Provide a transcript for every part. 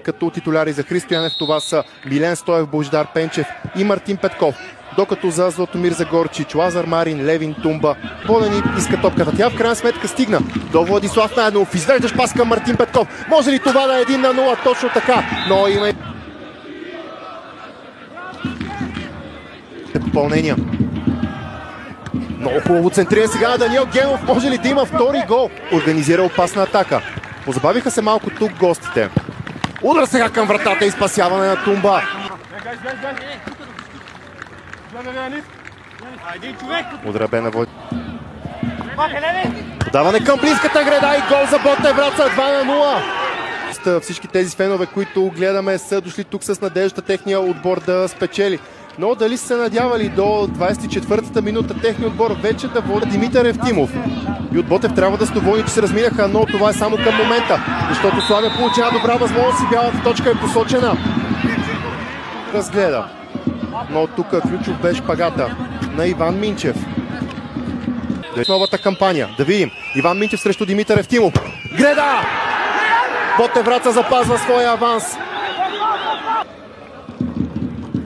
Като титуляри за Христо Янев това са Милен Стоев, Божидар Пенчев и Мартин Петков. Докато за Златомир Загорчич, Лазар Марин, Левин Тумба водени иска топката. Тя в крайна сметка стигна до Владислав Найденов. Извеждаш пас към Мартин Петков. Може ли това да е 1-0? Точно така. Но има попълнения. Много хубаво центриране сега на Даниел Генов. Може ли да има втори гол? Организира опасна атака. Позабавиха се малко тук гостите. Удар сега към вратата и спасяване на Тумба. Удара бе на Войт. Подаване към близката града и гол за Ботев Враца 2-0. Всички тези фенове, които гледаме, са дошли тук с надежда техния отбор да спечели. Но дали са се надявали до 24-та минута техния отбор вече да води Димитър Евтимов. И от Ботев трябва да са доволни, че се разминаха, но това е само към момента. Защото Славия получи една добра възможност и бялата точка е посочена. Разгледа. Но тук ключов бе шпагата на Иван Минчев. Новата кампания. Да видим. Иван Минчев срещу Димитър Евтимов. Греда! Ботев Враца запазва своя аванс.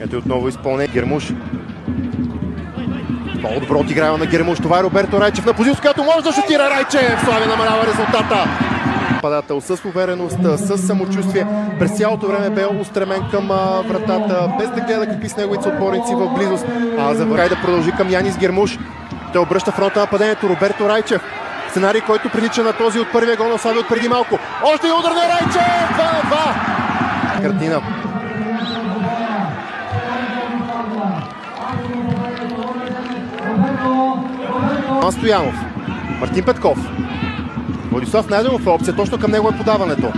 Ето и отново изпълнение. Гермуш. Много добро отиграва на Гермуш. Това е Роберто Райчев на позиция, която може да шутира Райчев. Славия намалява резултата. Нападател с увереност, с самочувствие. През цялото време бе устремен към вратата, без да гледа какви са неговите отборници в близост. Завършай да продължи към Янис Гермуш. Той обръща фронта на нападението. Роберто Райчев. Сценарий, който прилича на този от първия гол на Славия от преди малко. Още и удар на Райчев! 2-2. Картина. Стоянов. Мартин Петков. Владислав Найденов е опция. Точно към него е подаването.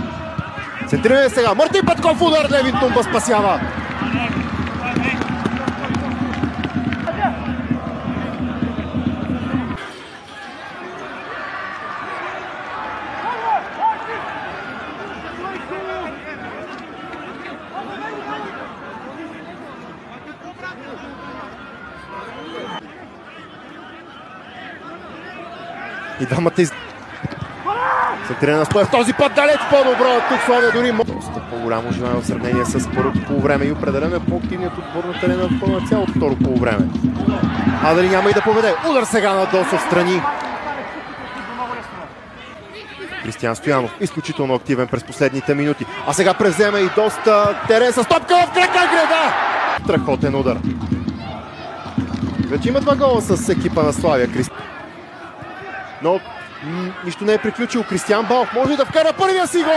Центриране сега. Мартин Петков удар. Левин Тумба спасява. И двамата центриране на Стоев. Този път далеч по-добро. Тук Славия дори доста по-голямо желание в сравнение с първото полувреме и определено е по-активният отбор на терена в цялото второ полувреме. Дали няма и да поведе. Удар сега на Досов страни. Кристиян Стоянов изключително активен през последните минути. А сега превземе и доста терен с топка в кръка града. Страхотен удар. Вече има 2 гола с екипа на Славия. Но нищо не е приключил. Кристиян Балов може да вкара първия си гол!